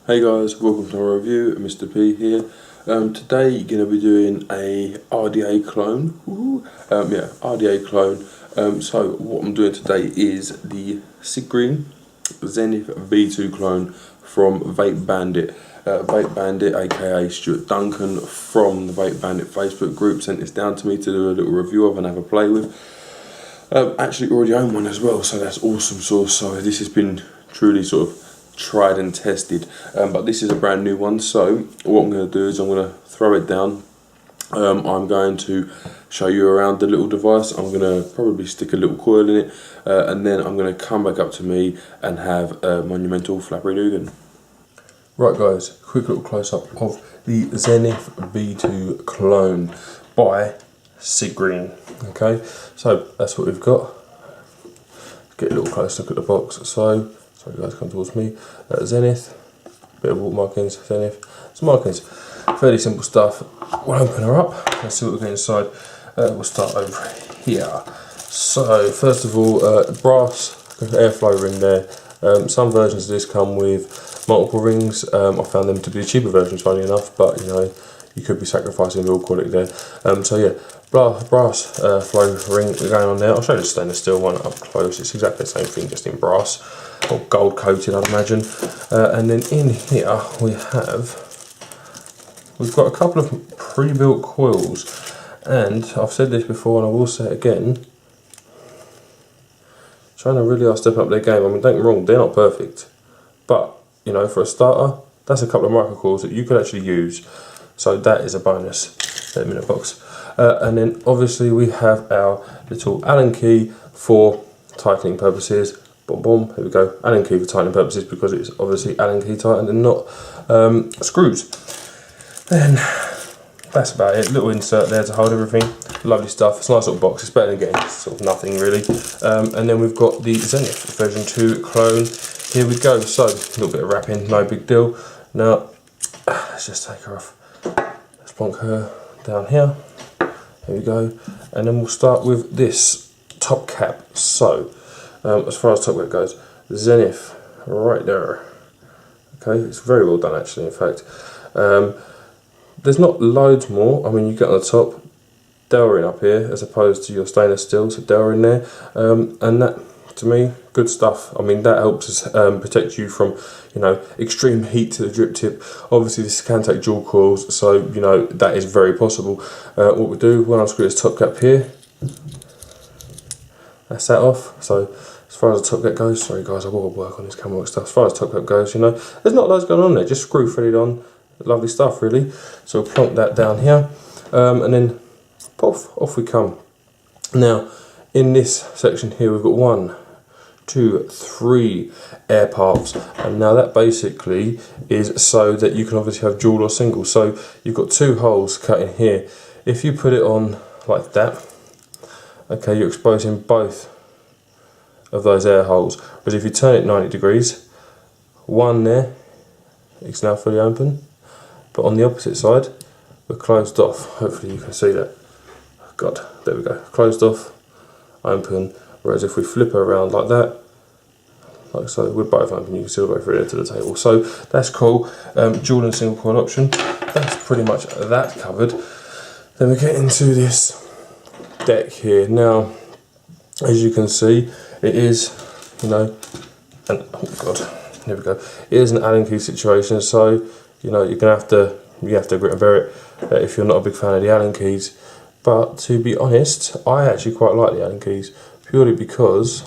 Hey guys, welcome to our review. Mr. P here. Today you're going to be doing a RDA clone. RDA clone. So what I'm doing today is the e-cig Zenith V2 clone from Vape Bandit. Vape Bandit, aka Stuart Duncan from the Vape Bandit Facebook group, sent this down to me to do a little review of and have a play with. Actually already own one as well, so that's awesome sauce. So this has been truly sort of tried and tested, but this is a brand new one. So what I'm going to do is I'm going to throw it down. I'm going to show you around the little device. I'm going to probably stick a little coil in it, and then I'm going to come back up to me and have a monumental Flappery Dugan. Right guys, quick little close up of the Zenith V2 clone by e-cig. Okay, so that's what we've got. Get a little close look at the box. So sorry guys, come towards me. Zenith, bit of water markings, Zenith, some markings, fairly simple stuff. We'll open her up, let's see what we get inside. We'll start over here. So first of all, brass airflow ring there. Some versions of this come with multiple rings. I found them to be the cheaper versions, funny enough, but you know, you could be sacrificing real quality there. So yeah, brass flow ring going on there. I'll show you the stainless steel one up close. It's exactly the same thing, just in brass or gold coated, I'd imagine. And then in here we've got a couple of pre-built coils, and I've said this before and I will say it again, China really are stepping up their game. I mean, don't get me wrong, they're not perfect, but you know, for a starter, that's a couple of micro coils that you could actually use, so that is a bonus. Let them in a box. And then obviously we have our little Allen key for tightening purposes. Boom, boom, here we go. Allen key for tightening purposes because it's obviously Allen key tightened and not screws. Then that's about it. Little insert there to hold everything. Lovely stuff. It's a nice little box. It's better than getting sort of nothing really. And then we've got the Zenith version 2 clone. Here we go. So a little bit of wrapping, no big deal. Now let's just take her off. Let's plonk her down here. Here we go. And then we'll start with this top cap. So as far as top cap goes, Zenith right there. Okay, it's very well done actually, in fact. There's not loads more. I mean, you get on the top, Delrin up here as opposed to your stainless steel, so Delrin there. And that, to me, good stuff. I mean, that helps us protect you from, you know, extreme heat to the drip tip. Obviously this can take dual coils, so you know that is very possible. What we do, we'll unscrew this top cap here. That's that off. So as far as the top cap goes, sorry guys, I will work on this camera work stuff. As far as the top cap goes, you know, there's not loads going on there, just screw threaded on. Lovely stuff really. So we'll plonk that down here, and then poof, off we come. Now in this section here we've got 1, 2, 3 air paths, and now that basically is so that you can obviously have dual or single. So you've got 2 holes cut in here. If you put it on like that, okay, you're exposing both of those air holes. But if you turn it 90 degrees, one there, it's now fully open, but on the opposite side we're closed off. Hopefully you can see that. God, there we go, closed off, open. Whereas if we flip her around like that, like so, we're both open, you can see all the way through there to the table. So that's cool. Dual and single coil option, that's pretty much that covered. Then we get into this deck here. Now as you can see, it is, you know, and oh god, here we go, it is an Allen key situation, so you know, you have to grit and bear it if you're not a big fan of the Allen keys. But to be honest, I actually quite like the Allen keys, purely because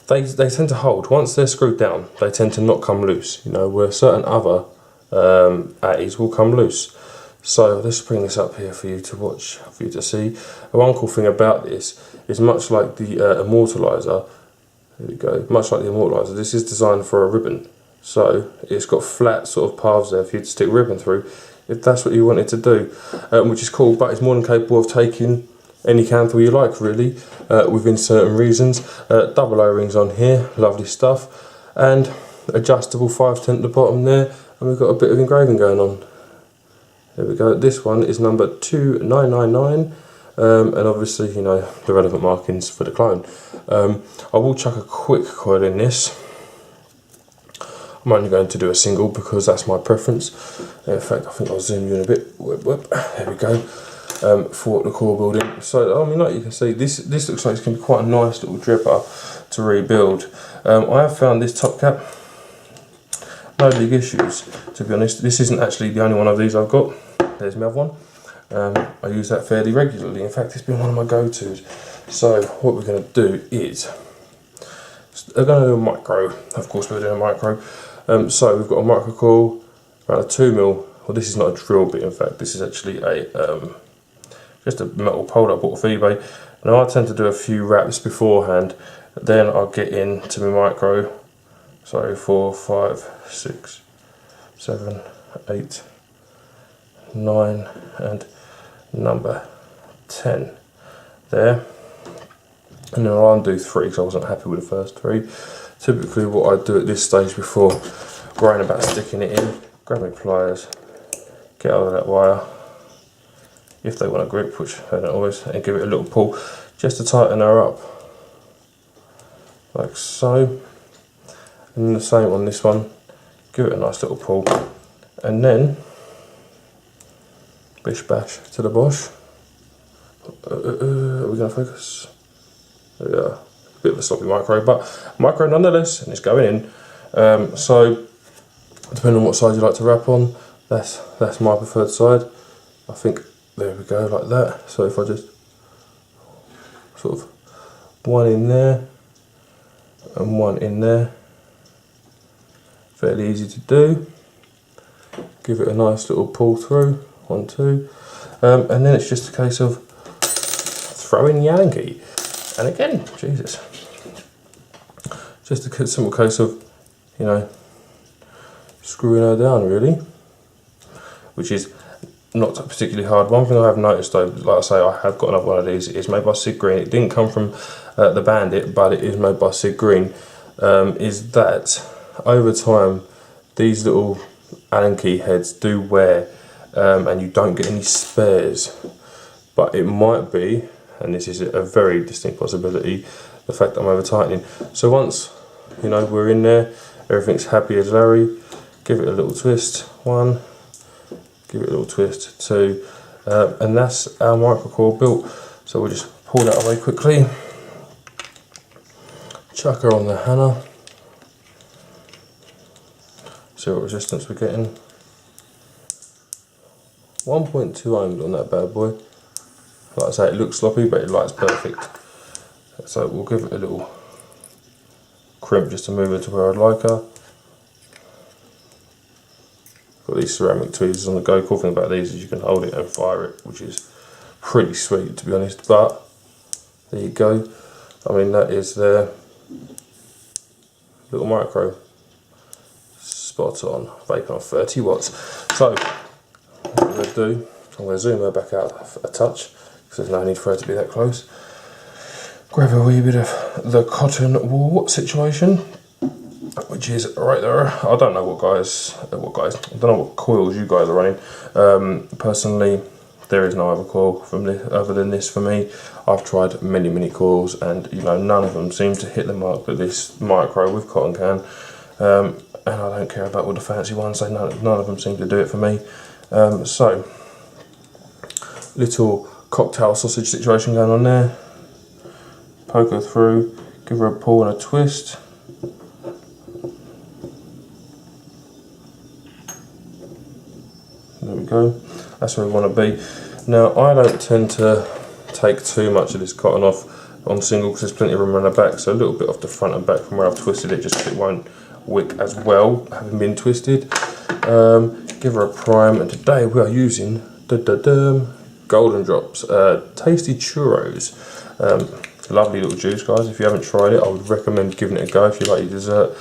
they tend to hold. Once they're screwed down, they tend to not come loose, you know, where certain other Atties will come loose. So let's bring this up here for you to watch, for you to see. One cool thing about this is, much like the immortalizer, there we go, much like the immortalizer, this is designed for a ribbon. So it's got flat sort of paths there for you to stick ribbon through, if that's what you wanted to do, which is cool, but it's more than capable of taking any candle you like really, within certain reasons. Double O-rings on here, lovely stuff, and adjustable 510 at the bottom there, and we've got a bit of engraving going on. There we go, this one is number 2999, and obviously, you know, the relevant markings for the clone. I will chuck a quick coil in this. I'm only going to do a single because that's my preference. In fact, I think I'll zoom you in a bit. Whoop, whoop. There we go. For the core building. So I mean, like you can see, this looks like it's going to be quite a nice little dripper to rebuild. I have found this top cap no big issues, to be honest. This isn't actually the only one of these I've got. There's my other one. I use that fairly regularly. In fact, it's been one of my go-tos. So what we're going to do is we're going to do a micro. Of course, we're doing a micro. So we've got a micro coil, around a 2mm. Well, this is not a drill bit. In fact, this is actually a just a metal pole that I bought off eBay. Now I tend to do a few wraps beforehand. Then I'll get into my micro. So 4, 5, 6, 7, 8, 9, and number 10 there. And then I'll undo 3 because I wasn't happy with the first 3. Typically what I do at this stage before worrying about sticking it in, grab my pliers, get out of that wire, if they want a grip, which they don't always, and give it a little pull just to tighten her up, like so. And then the same on this one, give it a nice little pull, and then bish bash to the bosh. Are we going to focus? There we are. A bit of a sloppy micro, but micro nonetheless, and it's going in. So depending on what side you like to wrap on, that's my preferred side. I think there we go, like that. So if I just sort of one in there and one in there, fairly easy to do. Give it a nice little pull through, 1, 2, and then it's just a case of throwing Yankee. And again, Jesus, just a simple case of, you know, screwing her down really, which is not a particularly hard. One thing I have noticed though, like I say, I have got another one of these. It's made by e-cig Green. It didn't come from the Bandit, but it is made by e-cig Green. Is that over time these little Allen key heads do wear, and you don't get any spares. But it might be, and this is a very distinct possibility, the fact that I'm over tightening. So once, you know, we're in there, everything's happy as Larry, give it a little twist, 1, give it a little twist, 2, and that's our microcoil built. So we'll just pull that away quickly, chuck her on the hammer, see what resistance we're getting. 1.2 ohms on that bad boy. Like I say, it looks sloppy, but it lights perfect. So we'll give it a little crimp just to move her to where I'd like her. Got these ceramic tweezers on the go. Cool thing about these is you can hold it and fire it, which is pretty sweet to be honest. But there you go. I mean, that is their little micro. Spot on. Vaping on 30 watts. So what I'm going to do, I'm going to zoom her back out a touch because there's no need for her to be that close. Grab a wee bit of the cotton wool situation, which is right there. I don't know what guys, I don't know what coils you guys are running. Personally, there is no other coil from this, other than this for me. I've tried many coils, and you know, none of them seem to hit the mark that this micro with cotton can. And I don't care about all the fancy ones. So none of them seem to do it for me. So little cocktail sausage situation going on there. Poke her through, give her a pull and a twist. There we go, that's where we want to be. Now I don't tend to take too much of this cotton off on single because there's plenty of room around the back, so a little bit off the front and back from where I've twisted it, just so it won't wick as well, having been twisted. Give her a prime, and today we are using Golden Drops, tasty churros. Lovely little juice, guys. If you haven't tried it, I would recommend giving it a go if you like your dessert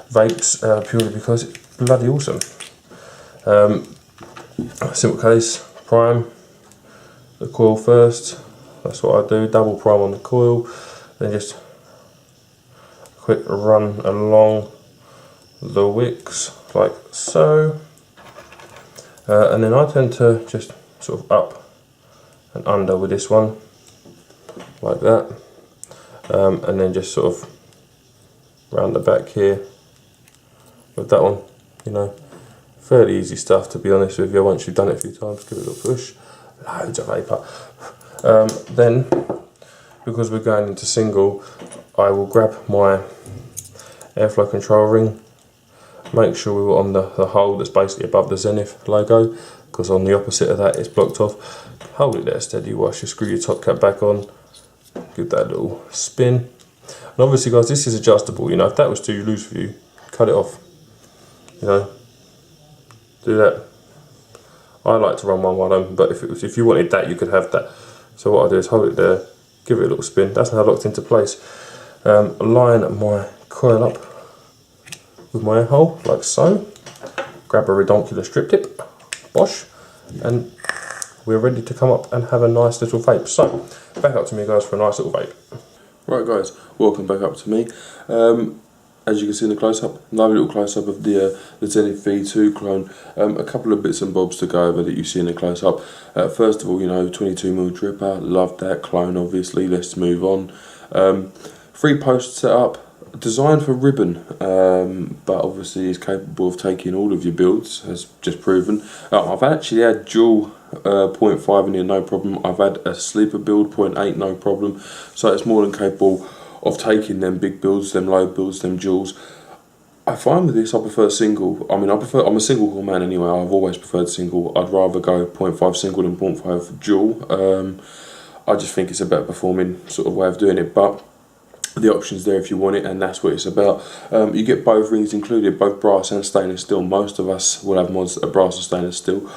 vapes, purely because it's bloody awesome. Simple case, prime the coil first. That's what I do, double prime on the coil, then just a quick run along the wicks like so. And then I tend to just sort of up and under with this one, like that. And then just sort of round the back here, But that one, you know, fairly easy stuff, to be honest with you. Once you've done it a few times, give it a little push. Loads of vapour. Then, because we're going into single, I will grab my airflow control ring, make sure we were on the hole that's basically above the Zenith logo, because on the opposite of that it's blocked off. Hold it there steady whilst you screw your top cap back on, give that a little spin. And obviously guys, this is adjustable, you know, if that was too loose for you, cut it off, you know, do that. I like to run one wide open, but if you wanted that, you could have that. So what I do is hold it there, give it a little spin. That's now locked into place. Line my coil up with my air hole, like so. Grab a redonkulous strip tip, bosh, and we're ready to come up and have a nice little vape. So, back up to me guys for a nice little vape. Right guys, welcome back up to me. As you can see in the close-up, lovely little close-up of the Zenith V2 clone. A couple of bits and bobs to go over that you see in the close-up. First of all, you know, 22mm dripper, love that clone obviously, let's move on. 3-post setup, designed for ribbon, but obviously is capable of taking all of your builds, as just proven. I've actually had dual 0.5 in here, no problem. I've had a sleeper build, 0.8, no problem. So it's more than capable of taking them big builds, them low builds, them duals. I find with this I prefer single. I mean, I'm a single core man anyway. I've always preferred single. I'd rather go 0.5 single than 0.5 dual. I just think it's a better performing sort of way of doing it, but the option's there if you want it, and that's what it's about. You get both rings included, both brass and stainless steel. Most of us will have mods that are brass or stainless steel.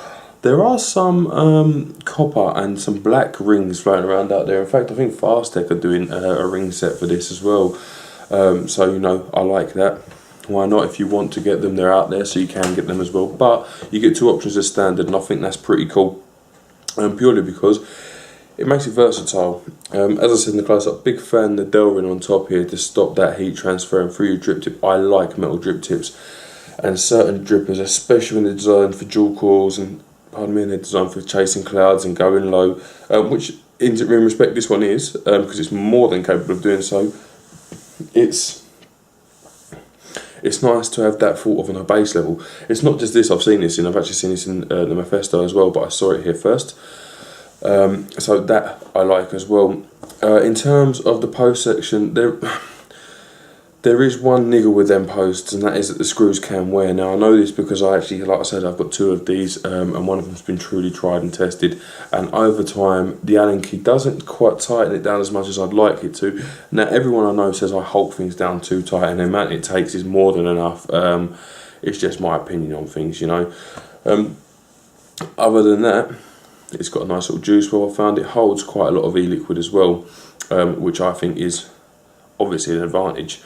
There are some copper and some black rings floating around out there. In fact, I think Fastech are doing a ring set for this as well. So, you know, I like that. Why not? If you want to get them, they're out there, so you can get them as well. But you get 2 options as standard, and I think that's pretty cool. Purely because it makes it versatile. As I said in the close-up, big fan of the Del ring on top here to stop that heat transferring through your drip tip. I like metal drip tips. And certain drippers, especially when they're designed for dual cores and they're designed for chasing clouds and going low, which in respect this one is, because it's more than capable of doing so. It's nice to have that thought of on a base level. It's not just this, I've actually seen this in the Mephisto as well, but I saw it here first. So that I like as well. In terms of the post section, there is one niggle with them posts, and that is that the screws can wear. Now I know this because I actually, like I said, I've got 2 of these, and one of them's been truly tried and tested, and over time the Allen key doesn't quite tighten it down as much as I'd like it to. Now everyone I know says I hold things down too tight, and the amount it takes is more than enough. It's just my opinion on things, you know. Other than that, it's got a nice little juice well. I found it holds quite a lot of e-liquid as well, which I think is obviously an advantage.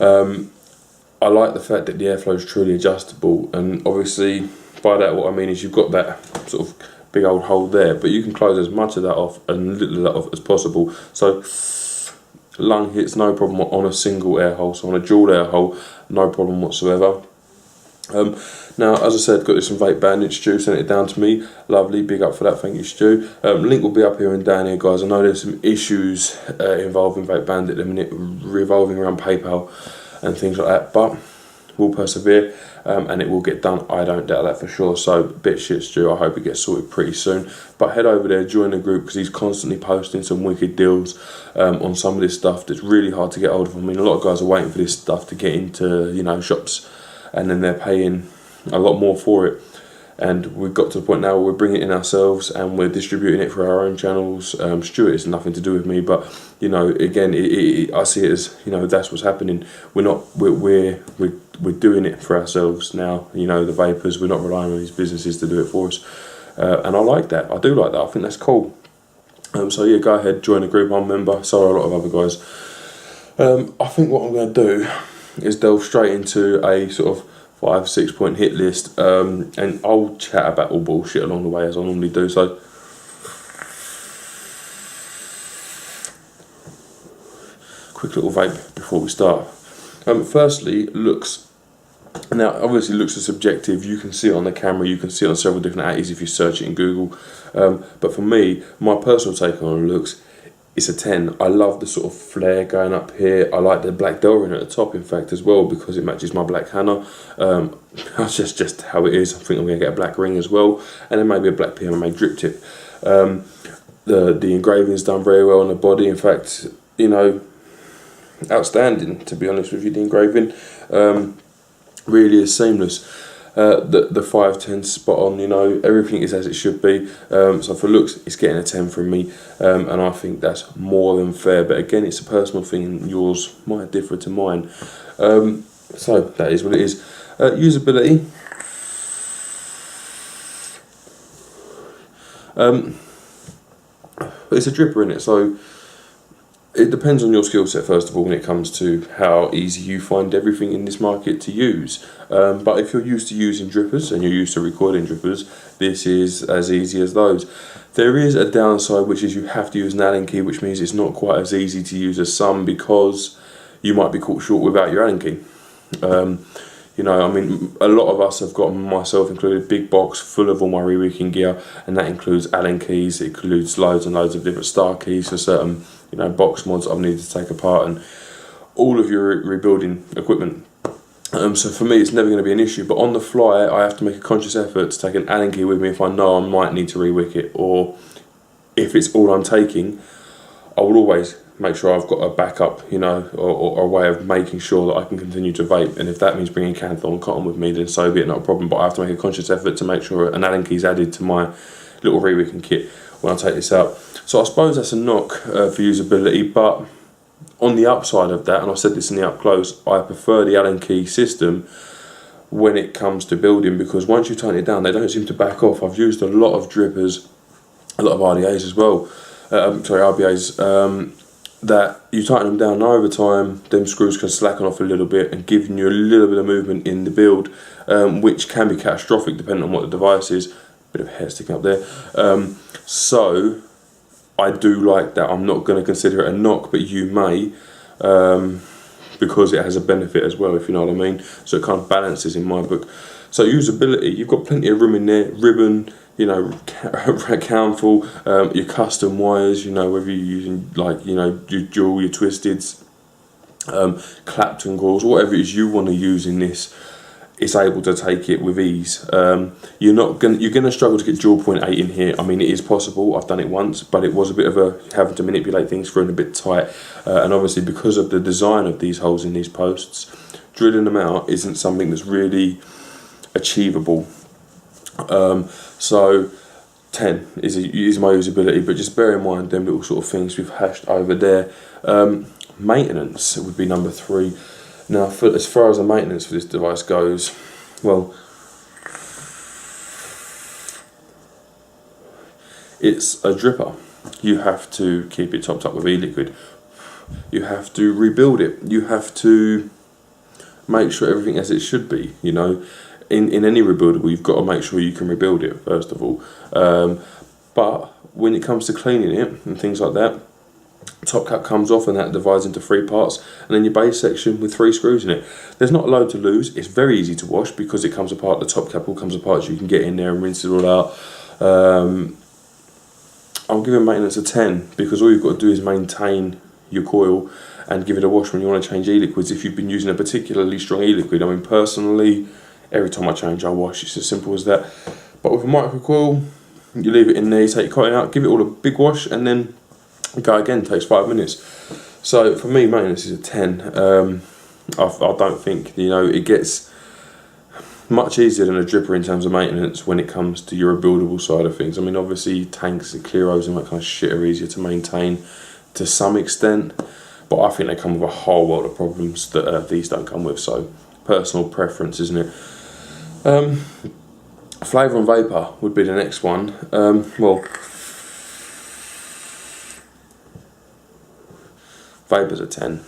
I like the fact that the airflow is truly adjustable, and obviously by that what I mean is you've got that sort of big old hole there, but you can close as much of that off and little of that off as possible. So lung hits no problem on a single air hole, so on a dual air hole no problem whatsoever. Now, as I said, got this from Vape Bandit. Stu sent it down to me. Lovely, big up for that, thank you Stu. Link will be up here and down here guys. I know there's some issues involving Vape Bandit at the minute, revolving around PayPal and things like that, but we'll persevere and it will get done, I don't doubt that for sure. So, bit shit Stu, I hope it gets sorted pretty soon. But head over there, join the group, because he's constantly posting some wicked deals on some of this stuff that's really hard to get hold of. I mean, a lot of guys are waiting for this stuff to get into, you know, shops, and then they're paying a lot more for it, and we've got to the point now where we're bringing it in ourselves and we're distributing it for our own channels. Stuart, it's nothing to do with me, but you know, again, I see it as, you know, that's what's happening. We're doing it for ourselves now. You know, the vapors, we're not relying on these businesses to do it for us, and I like that. I do like that. I think that's cool. So yeah, go ahead, join the group. I'm a member. So are a lot of other guys. I think what I'm going to do is delve straight into a sort of 5-6 point hit list, and I'll chat about all bullshit along the way as I normally do. So quick little vape before we start. Firstly, looks. Now obviously looks are subjective. You can see it on the camera, you can see it on several different apps if you search it in Google, but for me, my personal take on looks, it's a 10. I love the sort of flare going up here. I like the black Delrin at the top, in fact, as well, because it matches my black Hannah. That's just how it is. I think I'm going to get a black ring as well, and then maybe a black PMMA drip tip. The engraving's done very well on the body. In fact, you know, outstanding, to be honest with you. The engraving really is seamless. The 510 spot on, you know, everything is as it should be. So for looks, it's getting a 10 from me, and I think that's more than fair. But again, it's a personal thing, and yours might differ to mine. So that is what it is. Usability. It's a dripper in it, so it depends on your skill set, first of all, when it comes to how easy you find everything in this market to use. But if you're used to using drippers and you're used to recording drippers, this is as easy as those. There is a downside, which is you have to use an Allen key, which means it's not quite as easy to use as some, because you might be caught short without your Allen key. You know, I mean, a lot of us have got, myself included, a big box full of all my re-wicking gear, and that includes Allen keys, it includes loads and loads of different star keys for certain, you know, box mods I've needed to take apart, and all of your rebuilding equipment. So for me, it's never going to be an issue, but on the fly, I have to make a conscious effort to take an Allen key with me if I know I might need to re-wick it, or if it's all I'm taking, I will always make sure I've got a backup, you know, or a way of making sure that I can continue to vape. And if that means bringing Canthon and cotton with me, then so be it, not a problem. But I have to make a conscious effort to make sure an Allen key is added to my little re-wicking kit when I take this out. So I suppose that's a knock for usability, but on the upside of that, and I've said this in the up close, I prefer the Allen key system when it comes to building, because once you turn it down, they don't seem to back off. I've used a lot of drippers, a lot of RDAs as well, RBAs, that you tighten them down, and over time them screws can slacken off a little bit and giving you a little bit of movement in the build, which can be catastrophic depending on what the device is. Bit of hair sticking up there. So I do like that. I'm not going to consider it a knock, but you may, because it has a benefit as well, if you know what I mean. So it kind of balances in my book. So usability, you've got plenty of room in there, ribbon, you know, countful, your custom wires, you know, whether you're using, like, you know, your dual, your twisteds, Clapton coils, whatever it is you want to use in this, it's able to take it with ease. You're gonna struggle to get dual point 8 in here. I mean, it is possible. I've done it once, but it was a bit of a having to manipulate things through and a bit tight. And obviously, because of the design of these holes in these posts, drilling them out isn't something that's really achievable. So 10 is my usability, but just bear in mind them little sort of things we've hashed over there. Maintenance would be number 3. Now, as far as the maintenance for this device goes, well, it's a dripper. You have to keep it topped up with e-liquid. You have to rebuild it. You have to make sure everything as it should be, you know. In any rebuildable, you've got to make sure you can rebuild it, first of all. But when it comes to cleaning it and things like that, top cap comes off and that divides into 3 parts, and then your base section with 3 screws in it. There's not a load to lose. It's very easy to wash because it comes apart. The top cap all comes apart, so you can get in there and rinse it all out. I'm giving maintenance a 10 because all you've got to do is maintain your coil and give it a wash when you want to change e-liquids if you've been using a particularly strong e-liquid. I mean, personally, every time I change, I wash. It's as simple as that. But with a micro coil, you leave it in there, you take your cotton out, give it all a big wash, and then go again. It takes 5 minutes. So for me, maintenance is a 10. I don't think, you know, it gets much easier than a dripper in terms of maintenance when it comes to your rebuildable side of things. I mean, obviously tanks and clearos and that kind of shit are easier to maintain to some extent, but I think they come with a whole world of problems that these don't come with. So personal preference, isn't it? Flavour and vapour would be the next one. Well, vapour's a 10.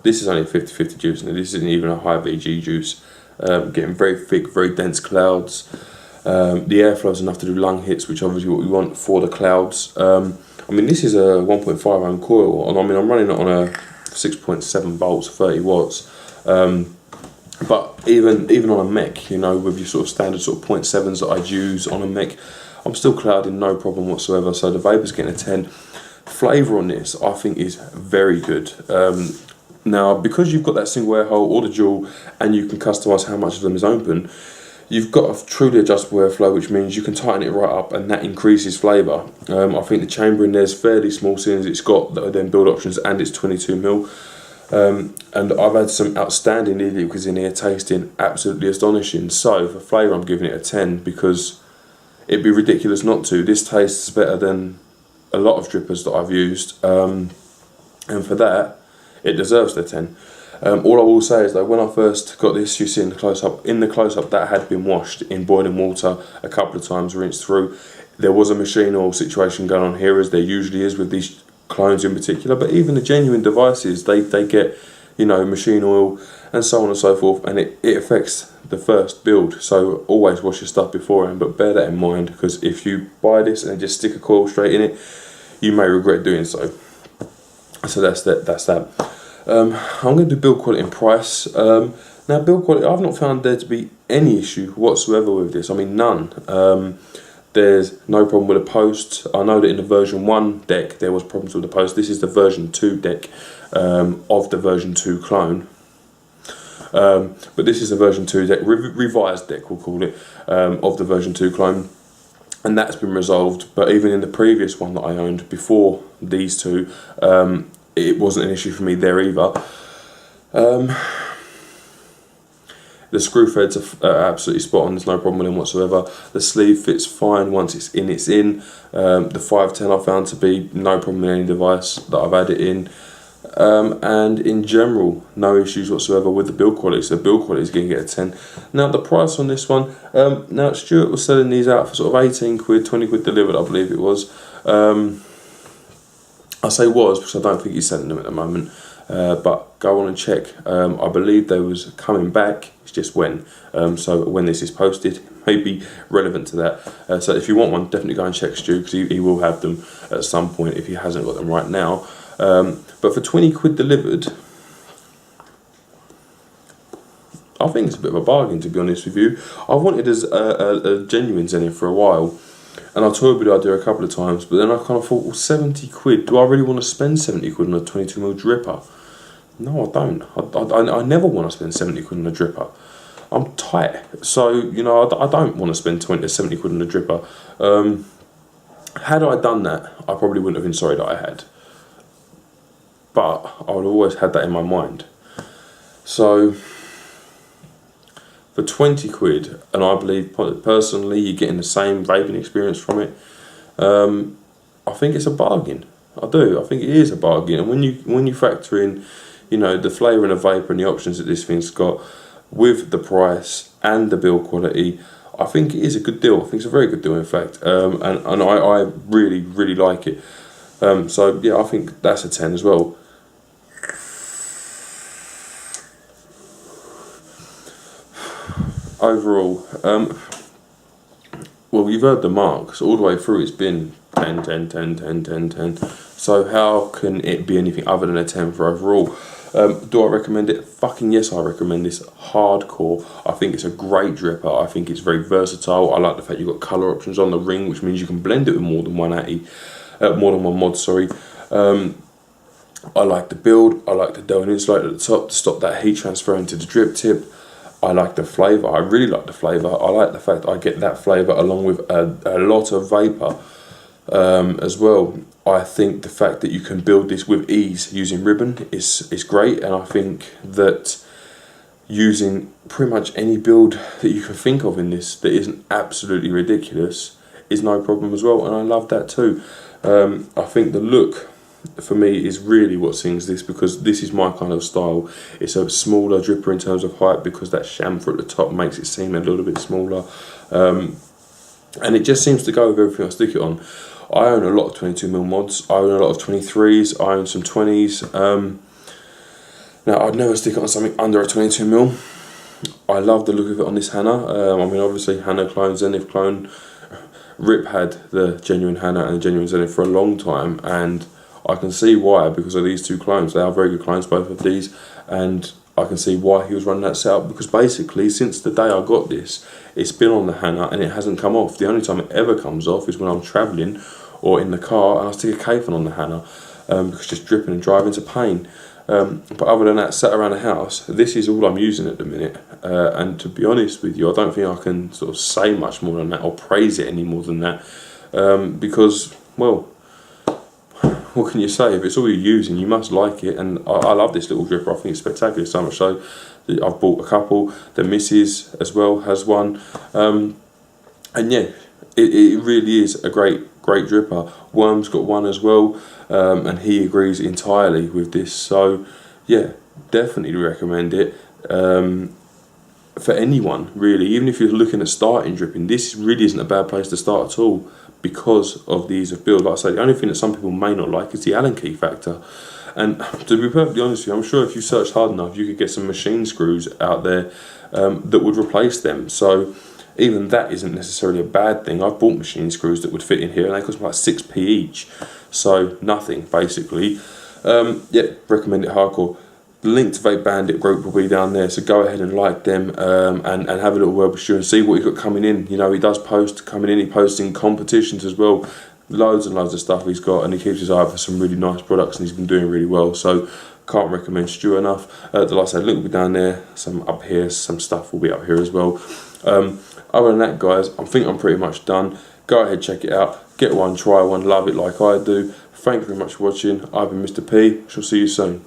This is only a 50-50 juice, and this isn't even a high VG juice. Getting very thick, very dense clouds. The airflow is enough to do lung hits, which obviously what we want for the clouds. I mean, this is a 1.5 ohm coil, and I mean, I'm running it on a 6.7 volts, 30 watts. But even on a mech, you know, with your sort of standard sort of 0.7s that I'd use on a mech, I'm still clouding, no problem whatsoever. So the vapor's getting a 10. Flavour on this, I think, is very good. Now, because you've got that single air hole or the dual, and you can customise how much of them is open, you've got a truly adjustable airflow, which means you can tighten it right up, and that increases flavour. I think the chamber in there is fairly small, since it's got them build options and it's 22mm. And I've had some outstanding e-liquids in here tasting absolutely astonishing. So for flavour, I'm giving it a 10, because it'd be ridiculous not to. This tastes better than a lot of drippers that I've used, and for that, it deserves the 10. All I will say is that when I first got this, you see in the close-up, that had been washed in boiling water a couple of times, rinsed through. There was a machine oil situation going on here, as there usually is with these clones in particular, but even the genuine devices, they get, you know, machine oil and so on and so forth, and it affects the first build. So always wash your stuff beforehand, but bear that in mind, because if you buy this and just stick a coil straight in it, you may regret doing so. So that's that. I'm going to do build quality and price. Now, build quality, I've not found there to be any issue whatsoever with this. I mean, none. There's no problem with the post. I know that in the version 1 deck there was problems with the post. This is the version 2 deck of the version 2 clone. But this is the version 2 deck, revised deck we'll call it, of the version 2 clone. And that's been resolved. But even in the previous one that I owned before these two, it wasn't an issue for me there either. The screw threads are absolutely spot on, there's no problem with them whatsoever. The sleeve fits fine once it's in, it's in. The 510 I found to be no problem with any device that I've had it in. And in general, no issues whatsoever with the build quality, so the build quality is going to get a 10. Now the price on this one, now Stuart was selling these out for sort of 18 quid, 20 quid delivered I believe it was. I say was because I don't think he's selling them at the moment, but go on and check. I believe they was coming back, it's just when. So when this is posted, may be relevant to that. So if you want one, definitely go and check Stu, because he will have them at some point if he hasn't got them right now. But for 20 quid delivered, I think it's a bit of a bargain, to be honest with you. I've wanted a genuine Zenith for a while, and I toyed with the idea a couple of times, but then I kind of thought, well, 70 quid, do I really want to spend 70 quid on a 22mm dripper? No, I don't. I never want to spend 70 quid on a dripper. I'm tight, so, you know, I don't want to spend 70 quid on a dripper. Had I done that, I probably wouldn't have been sorry that I had. But I would have always had that in my mind. So for 20 quid, and I believe personally you're getting the same vaping experience from it, I think it's a bargain. I do. I think it is a bargain. And when you factor in, you know, the flavour and the vapour and the options that this thing's got, with the price and the build quality, I think it is a good deal. I think it's a very good deal, in fact. And I really, really like it. So yeah, I think that's a 10 as well. Overall, well, you've heard the marks all the way through. It's been 10, 10, 10, 10, 10, 10. So how can it be anything other than a 10 for overall? Do I recommend it? Fucking yes, I recommend this hardcore. I think it's a great dripper. I think it's very versatile. I like the fact you've got colour options on the ring, which means you can blend it with more than one mod, sorry. I like the build. I like the Delta insulator at the top to stop that heat transferring to the drip tip. I like the flavour. I really like the flavour. I like the fact I get that flavour along with a lot of vapour as well. I think the fact that you can build this with ease using ribbon is great, and I think that using pretty much any build that you can think of in this that isn't absolutely ridiculous is no problem as well, and I love that too. I think the look for me is really what sings this, because this is my kind of style. It's a smaller dripper in terms of height, because that chamfer at the top makes it seem a little bit smaller, and it just seems to go with everything I stick it on. I own a lot of 22mm mods, I own a lot of 23s, I own some 20s. Now I'd never stick it on something under a 22mm. I love the look of it on this Hannah. I mean, obviously Hannah clone, Zenith clone. Rip had the genuine Hannah and the genuine Zenith for a long time, and I can see why, because of these two clones. They are very good clones, both of these, and I can see why he was running that setup, because basically since the day I got this, it's been on the hanger and it hasn't come off. The only time it ever comes off is when I'm travelling or in the car and I stick a cave on the hanger, because just dripping and driving's a pain. But other than that, sat around the house, this is all I'm using at the minute. And to be honest with you, I don't think I can sort of say much more than that or praise it any more than that, because, well, what can you say? If it's all you're using, you must like it. And I love this little dripper. I think it's spectacular. So much so that I've bought a couple. The missus as well has one. And yeah, it really is a great dripper. Worm's got one as well, and he agrees entirely with this. So yeah, definitely recommend it. For anyone really, even if you're looking at starting dripping, this really isn't a bad place to start at all, because of the ease of build. Like I say, the only thing that some people may not like is the Allen key factor. And to be perfectly honest with you, I'm sure if you searched hard enough, you could get some machine screws out there that would replace them. So even that isn't necessarily a bad thing. I've bought machine screws that would fit in here, and they cost me like 6p each. So nothing, basically. Yeah, recommend it hardcore. The link to Vape Bandit group will be down there, so go ahead and like them, and have a little word with Stu and see what he's got coming in. You know, he does post coming in, he posts in competitions as well, loads and loads of stuff he's got, and he keeps his eye out for some really nice products, and he's been doing really well. So can't recommend Stu enough. Like I said, link will be down there, some up here, some stuff will be up here as well. Other than that, guys, I think I'm pretty much done. Go ahead, check it out, get one, try one, love it like I do. Thank you very much for watching. I've been Mr. P. Shall see you soon.